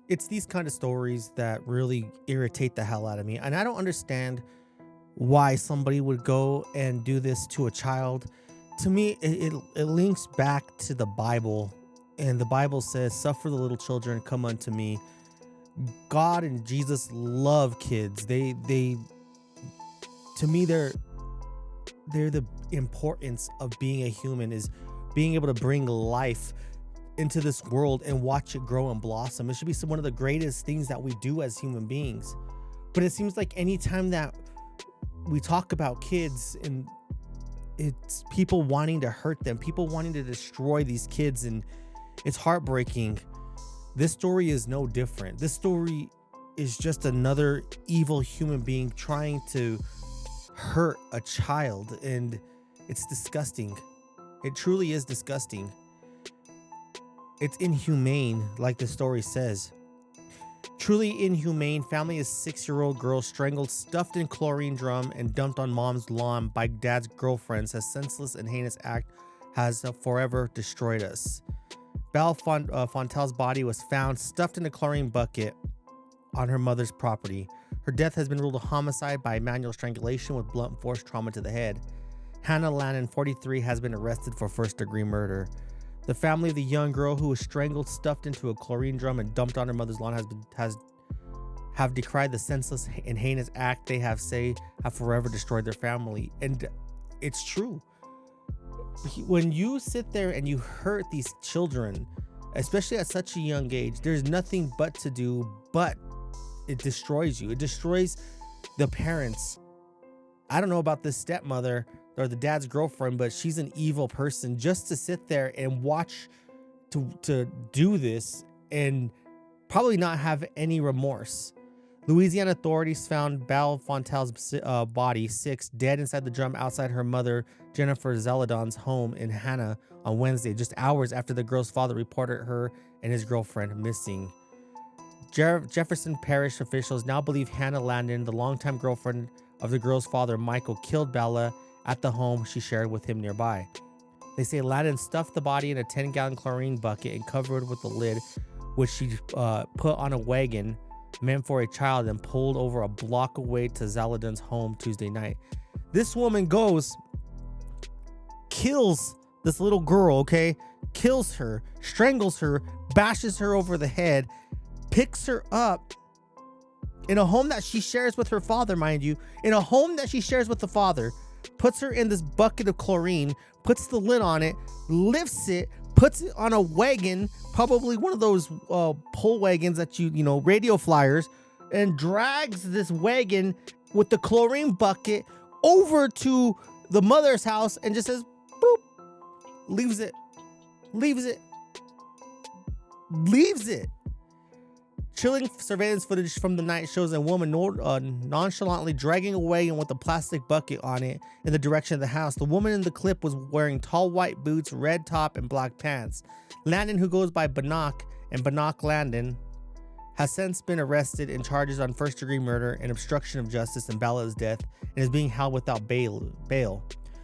It's these kind of stories that really irritate the hell out of me. And I don't understand why somebody would go and do this to a child. To me, it links back to the Bible. And the Bible says, "Suffer the little children, come unto me." God and Jesus love kids. They to me they're the importance of being a human is being able to bring life into this world and watch it grow and blossom. It should be one of the greatest things that we do as human beings. But it seems like anytime that we talk about kids, and it's people wanting to hurt them, people wanting to destroy these kids, and it's heartbreaking. This story is no different. This story is just another evil human being trying to hurt a child, and it's disgusting. It truly is disgusting. It's inhumane, like the story says. Truly inhumane. Family is 6-year-old girl strangled, stuffed in chlorine drum, and dumped on mom's lawn by dad's girlfriend. Says senseless and heinous act has forever destroyed us. Val Fontel's body was found stuffed in a chlorine bucket on her mother's property. Her death has been ruled a homicide by manual strangulation with blunt force trauma to the head. Hannah Lannon, 43, has been arrested for first-degree murder. The family of the young girl who was strangled, stuffed into a chlorine drum, and dumped on her mother's lawn have decried the senseless and heinous act they have forever destroyed their family. And it's true. When you sit there and you hurt these children, especially at such a young age, there's nothing but to do, but it destroys you. It destroys the parents. I don't know about this stepmother or the dad's girlfriend, but she's an evil person. Just to sit there and watch to do this and probably not have any remorse. Louisiana authorities found Val Fontel's body, 6, dead inside the drum outside her mother, Jennifer Zeladon's home in Hannah on Wednesday, just hours after the girl's father reported her and his girlfriend missing. Jefferson Parish officials now believe Hannah Landon, the longtime girlfriend of the girl's father, Michael, killed Bella at the home she shared with him nearby. They say Landon stuffed the body in a 10-gallon chlorine bucket and covered it with a lid, which she put on a wagon meant for a child and pulled over a block away to Zaladin's home Tuesday night. This woman goes, kills this little girl, okay? Kills her, strangles her, bashes her over the head, picks her up in a home that she shares with her father, mind you, in a home that she shares with the father, puts her in this bucket of chlorine, puts the lid on it, lifts it, puts it on a wagon, probably one of those pull wagons that you know, radio flyers, and drags this wagon with the chlorine bucket over to the mother's house and just says, boop, leaves it. Chilling surveillance footage from the night shows a woman nonchalantly dragging away and with a plastic bucket on it in the direction of the house. The woman in the clip was wearing tall white boots, red top, and black pants. Landon, who goes by Bannock and Bannock Landon, has since been arrested in charges on first-degree murder and obstruction of justice and Bella's death and is being held without bail.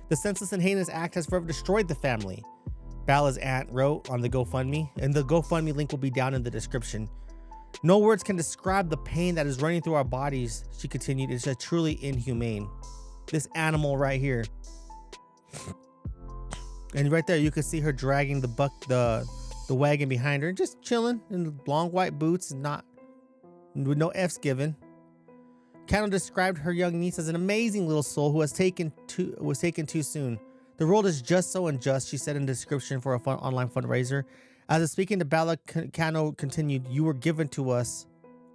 The senseless and heinous act has forever destroyed the family, Bella's aunt wrote on the GoFundMe, and the GoFundMe link will be down in the description. No words can describe the pain that is running through our bodies, she continued. It's just truly inhumane. This animal right here. And right there, you can see her dragging the wagon behind her, just chilling in long white boots and not with no F's given. Cano described her young niece as an amazing little soul who was taken too soon. The world is just so unjust, she said in the description for a online fundraiser. As speaking to Bella, Cano continued, "You were given to us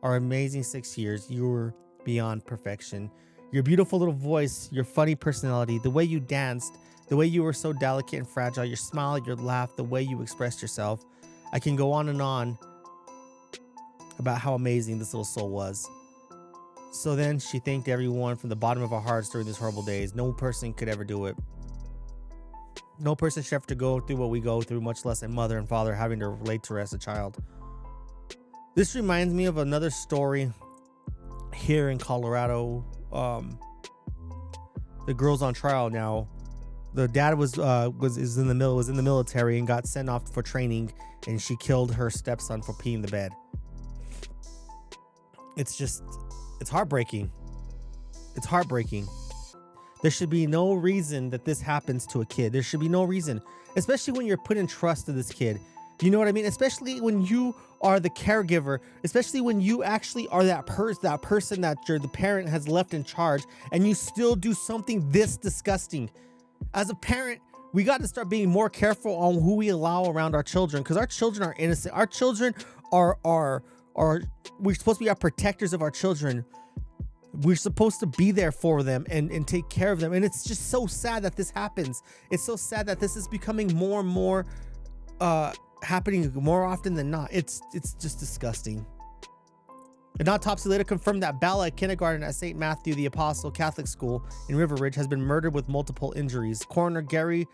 our amazing 6 years. You were beyond perfection. Your beautiful little voice, your funny personality, the way you danced, the way you were so delicate and fragile, your smile, your laugh, the way you expressed yourself. I can go on and on about how amazing this little soul was." So then she thanked everyone from the bottom of her hearts during these horrible days. No person could ever do it. No person should have to go through what we go through, much less a mother and father having to relate to her as a child. This reminds me of another story here in Colorado. The girl's on trial now. The dad was in the military and got sent off for training, and she killed her stepson for peeing the bed. It's just, it's heartbreaking. It's heartbreaking. There should be no reason that this happens to a kid. There should be no reason, especially when you're put in trust to this kid. You know what I mean? Especially when you are the caregiver, especially when you actually are that person that the parent has left in charge, and you still do something this disgusting. As a parent, we got to start being more careful on who we allow around our children, because our children are innocent. Our children are we're supposed to be our protectors of our children. We're supposed to be there for them and take care of them. And it's just so sad that this happens. It's so sad that this is becoming more and more happening more often than not. It's just disgusting. An autopsy later confirmed that Bella, a kindergarten at St. Matthew the Apostle Catholic School in River Ridge, has been murdered with multiple injuries. Coroner Gary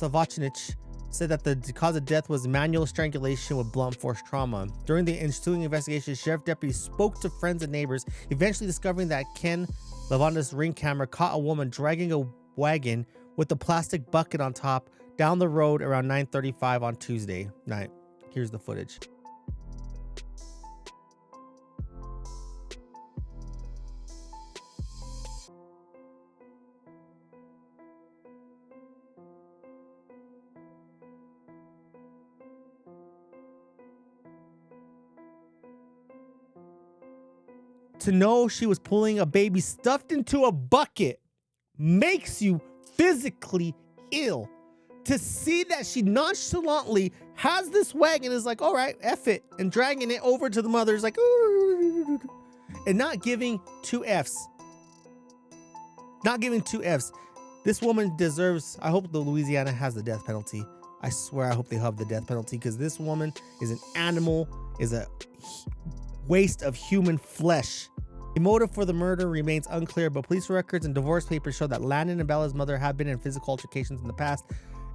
Savachnich said that the cause of death was manual strangulation with blunt force trauma. During the ensuing investigation, sheriff deputies spoke to friends and neighbors, eventually discovering that Ken Lavanda's ring camera caught a woman dragging a wagon with a plastic bucket on top down the road around 9:35 on Tuesday night. Here's the footage. To know she was pulling a baby stuffed into a bucket makes you physically ill. To see that she nonchalantly has this wagon, is like, all right, F it, and dragging it over to the mother's like, ooh, and not giving two F's. Not giving two F's. This woman deserves, I hope the Louisiana has the death penalty. I swear, I hope they have the death penalty, because this woman is an animal, is a waste of human flesh. The motive for the murder remains unclear, but police records and divorce papers show that Landon and Bella's mother have been in physical altercations in the past.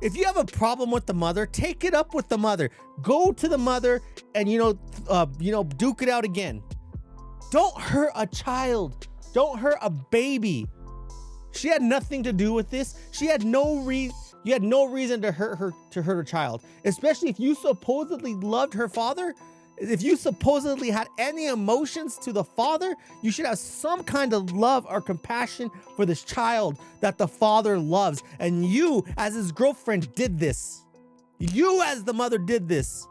If you have a problem with the mother, take it up with the mother. Go to the mother and duke it out again. Don't hurt a child. Don't hurt a baby. She had nothing to do with this. You had no reason to hurt her child, especially if you supposedly loved her father. If you supposedly had any emotions to the father, you should have some kind of love or compassion for this child that the father loves. And you, as his girlfriend, did this. You, as the mother, did this.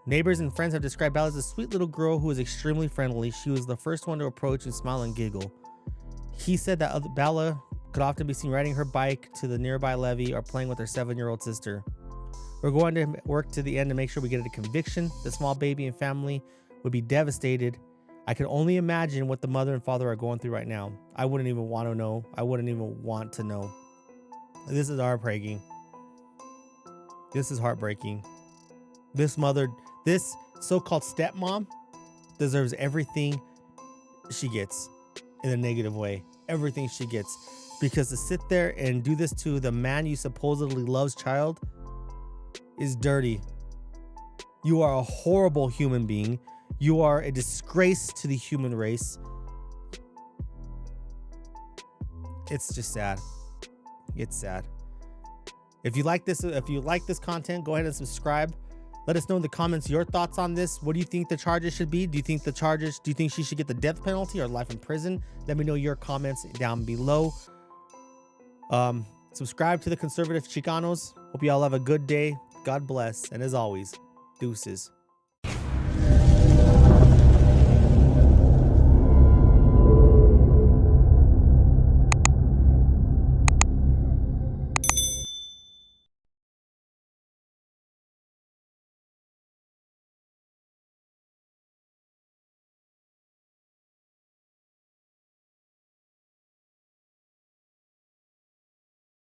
Neighbors and friends have described Bella as a sweet little girl who was extremely friendly. She was the first one to approach and smile and giggle. He said that Bella could often be seen riding her bike to the nearby levee or playing with her 7-year-old sister. We're going to work to the end to make sure we get a conviction. The small baby and family would be devastated. I can only imagine what the mother and father are going through right now. I wouldn't even want to know. I wouldn't even want to know. This is heartbreaking. This is heartbreaking. This mother, this so-called stepmom, deserves everything she gets in a negative way. Everything she gets. Because to sit there and do this to the man you supposedly love's child is dirty. You are a horrible human being. You are a disgrace to the human race. It's just sad. It's sad. If you like this content, go ahead and subscribe. Let us know in the comments your thoughts on this. What do you think the charges should be? Do you think she should get the death penalty or life in prison? Let me know your comments down below. Subscribe to the Conservative Chicanos. Hope you all have a good day. God bless. And as always, deuces.